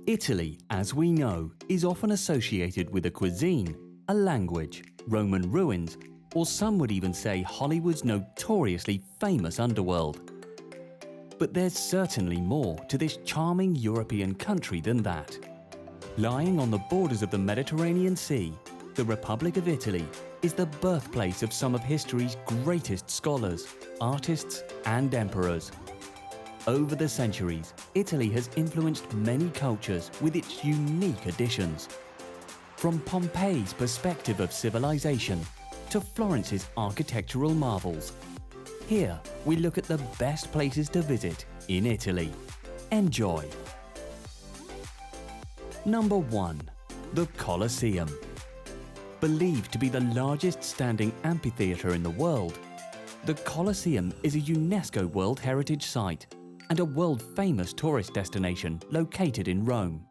Italy, as we know, is often associated with a cuisine, a language, Roman ruins, or some would even say Hollywood's notoriously famous underworld. But there's certainly more to this charming European country than that. Lying on the borders of the Mediterranean Sea, the Republic of Italy is the birthplace of some of history's greatest scholars, artists, and emperors. Over the centuries, Italy has influenced many cultures with its unique additions. From Pompeii's perspective of civilization to Florence's architectural marvels, here we look at the best places to visit in Italy. Enjoy! Number 1. The Colosseum. Believed to be the largest standing amphitheatre in the world, the Colosseum is a UNESCO World Heritage Site and a world-famous tourist destination located in Rome.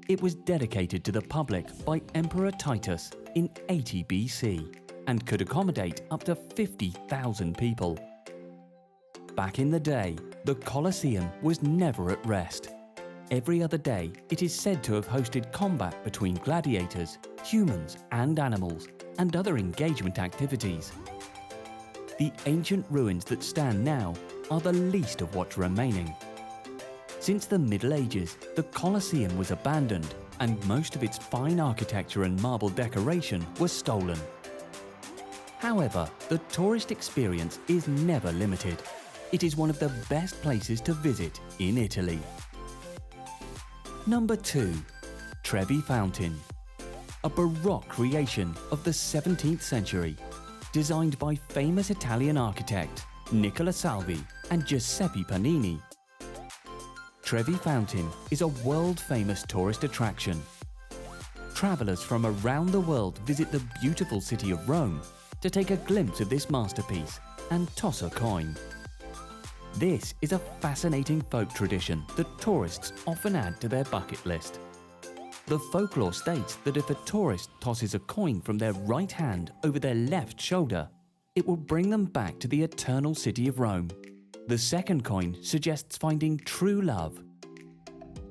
It was dedicated to the public by Emperor Titus in 80 BC and could accommodate up to 50,000 people. Back in the day, the Colosseum was never at rest. Every other day, it is said to have hosted combat between gladiators, humans and animals, and other engagement activities. The ancient ruins that stand now are the least of what's remaining. Since the Middle Ages, the Colosseum was abandoned and most of its fine architecture and marble decoration was stolen. However, the tourist experience is never limited. It is one of the best places to visit in Italy. Number 2. Trevi Fountain. A Baroque creation of the 17th century, designed by famous Italian architect Nicola Salvi and Giuseppe Panini. Trevi Fountain is a world-famous tourist attraction. Travelers from around the world visit the beautiful city of Rome to take a glimpse of this masterpiece and toss a coin. This is a fascinating folk tradition that tourists often add to their bucket list. The folklore states that if a tourist tosses a coin from their right hand over their left shoulder, it will bring them back to the eternal city of Rome. The second coin suggests finding true love.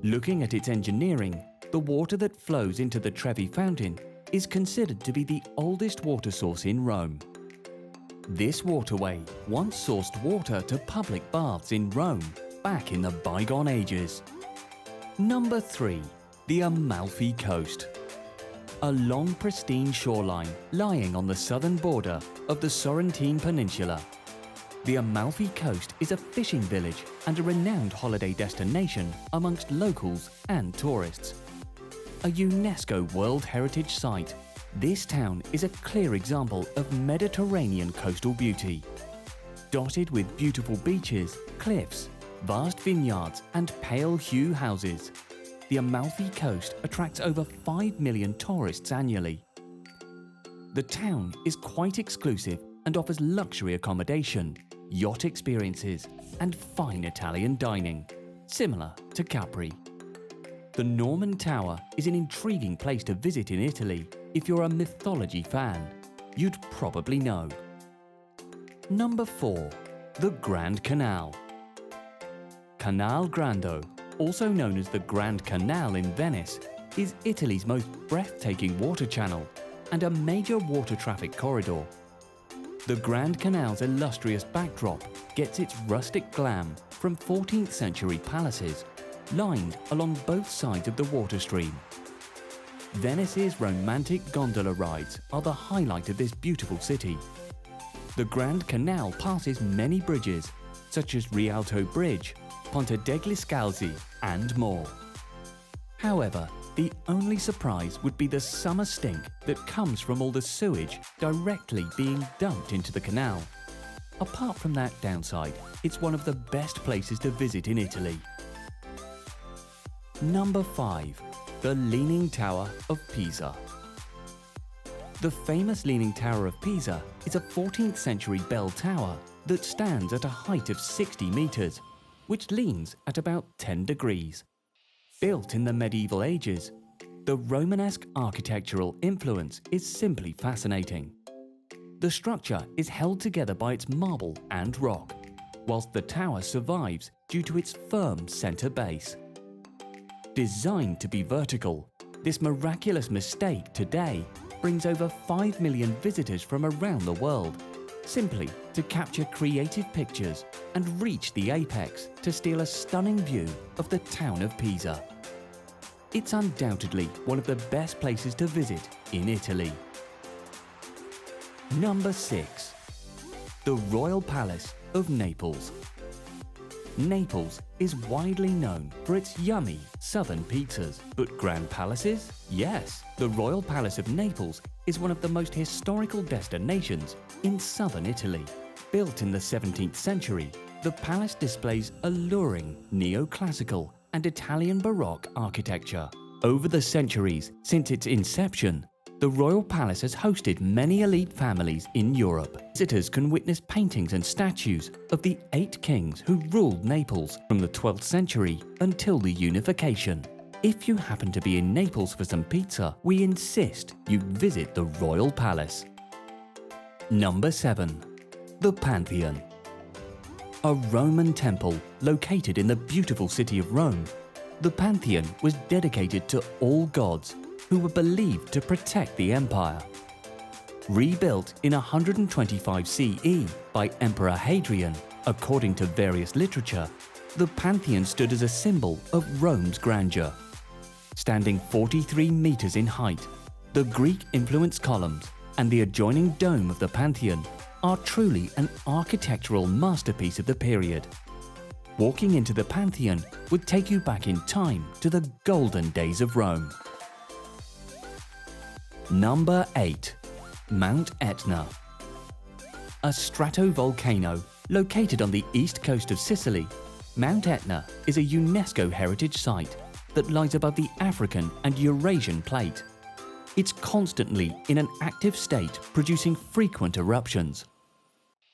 Looking at its engineering, the water that flows into the Trevi Fountain is considered to be the oldest water source in Rome. This waterway once sourced water to public baths in Rome back in the bygone ages. Number 3. The Amalfi Coast. A long, pristine shoreline lying on the southern border of the Sorrentine Peninsula. The Amalfi Coast is a fishing village and a renowned holiday destination amongst locals and tourists. A UNESCO World Heritage Site, this town is a clear example of Mediterranean coastal beauty. Dotted with beautiful beaches, cliffs, vast vineyards and pale hue houses, the Amalfi Coast attracts over 5 million tourists annually. The town is quite exclusive and offers luxury accommodation, yacht experiences, and fine Italian dining, similar to Capri. The Norman Tower is an intriguing place to visit in Italy if you're a mythology fan. You'd probably know. Number 4. The Grand Canal. Canal Grande, also known as the Grand Canal in Venice, is Italy's most breathtaking water channel and a major water traffic corridor. The Grand Canal's illustrious backdrop gets its rustic glam from 14th century palaces, lined along both sides of the water stream. Venice's romantic gondola rides are the highlight of this beautiful city. The Grand Canal passes many bridges, such as Rialto Bridge, Ponte degli Scalzi, and more. However, the only surprise would be the summer stink that comes from all the sewage directly being dumped into the canal. Apart from that downside, it's one of the best places to visit in Italy. Number 5. The Leaning Tower of Pisa. The famous Leaning Tower of Pisa is a 14th century bell tower that stands at a height of 60 meters, which leans at about 10 degrees. Built in the medieval ages, the Romanesque architectural influence is simply fascinating. The structure is held together by its marble and rock, whilst the tower survives due to its firm centre base. Designed to be vertical, this miraculous mistake today brings over 5 million visitors from around the world, simply to capture creative pictures and reach the apex to steal a stunning view of the town of Pisa. It's undoubtedly one of the best places to visit in Italy. Number 6. The Royal Palace of Naples. Naples is widely known for its yummy southern pizzas, but grand palaces? Yes, the Royal Palace of Naples is one of the most historical destinations in southern Italy. Built in the 17th century, the palace displays alluring neoclassical and Italian Baroque architecture. Over the centuries since its inception, the Royal Palace has hosted many elite families in Europe. Visitors can witness paintings and statues of the 8 kings who ruled Naples from the 12th century until the unification. If you happen to be in Naples for some pizza, we insist you visit the Royal Palace. Number 7. The Pantheon. A Roman temple located in the beautiful city of Rome, the Pantheon was dedicated to all gods who were believed to protect the empire. Rebuilt in 125 CE by Emperor Hadrian, according to various literature, the Pantheon stood as a symbol of Rome's grandeur. Standing 43 meters in height, the Greek-influenced columns and the adjoining dome of the Pantheon are truly an architectural masterpiece of the period. Walking into the Pantheon would take you back in time to the golden days of Rome. Number 8. Mount Etna. A stratovolcano located on the east coast of Sicily, Mount Etna is a UNESCO heritage site that lies above the African and Eurasian plate. It's constantly in an active state, producing frequent eruptions.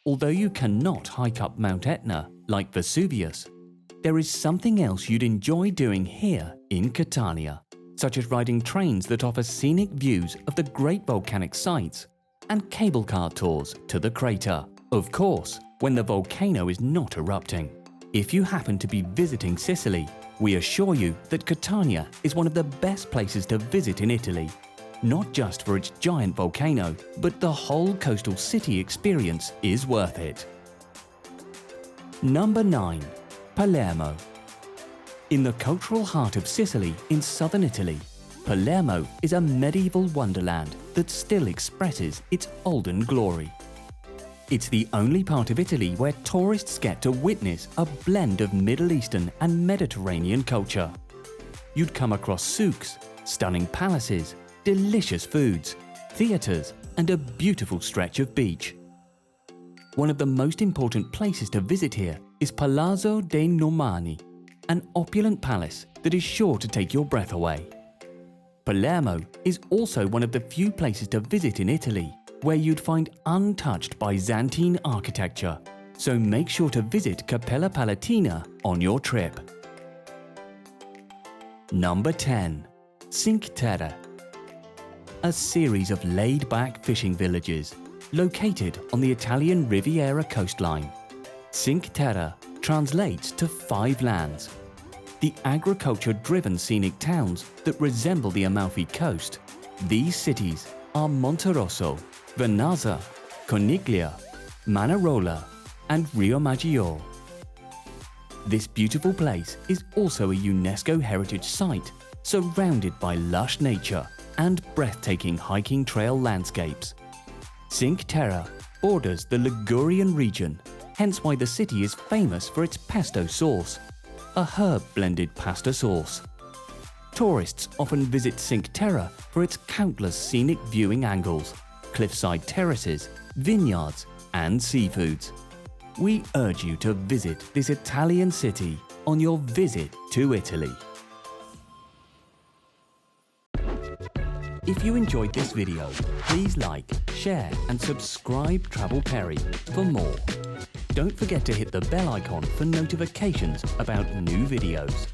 Although you cannot hike up Mount Etna like Vesuvius, there is something else you'd enjoy doing here in Catania, such as riding trains that offer scenic views of the great volcanic sites and cable car tours to the crater. Of course, when the volcano is not erupting. If you happen to be visiting Sicily, we assure you that Catania is one of the best places to visit in Italy, not just for its giant volcano, but the whole coastal city experience is worth it. Number 9. Palermo. In the cultural heart of Sicily in southern Italy, Palermo is a medieval wonderland that still expresses its olden glory. It's the only part of Italy where tourists get to witness a blend of Middle Eastern and Mediterranean culture. You'd come across souks, stunning palaces, delicious foods, theatres, and a beautiful stretch of beach. One of the most important places to visit here is Palazzo dei Normanni, an opulent palace that is sure to take your breath away. Palermo is also one of the few places to visit in Italy where you'd find untouched Byzantine architecture, so make sure to visit Cappella Palatina on your trip. Number 10. Cinque Terre. A series of laid-back fishing villages located on the Italian Riviera coastline. Cinque Terre translates to 5 lands. The agriculture-driven scenic towns that resemble the Amalfi Coast. These cities are Monterosso, Vernazza, Coniglia, Manarola, and Riomaggiore. This beautiful place is also a UNESCO heritage site, surrounded by lush nature and breathtaking hiking trail landscapes. Cinque Terre borders the Ligurian region, hence why the city is famous for its pesto sauce, a herb-blended pasta sauce. Tourists often visit Cinque Terre for its countless scenic viewing angles, cliffside terraces, vineyards, and seafoods. We urge you to visit this Italian city on your visit to Italy. If you enjoyed this video, please like, share, and subscribe TravelPeri for more. Don't forget to hit the bell icon for notifications about new videos.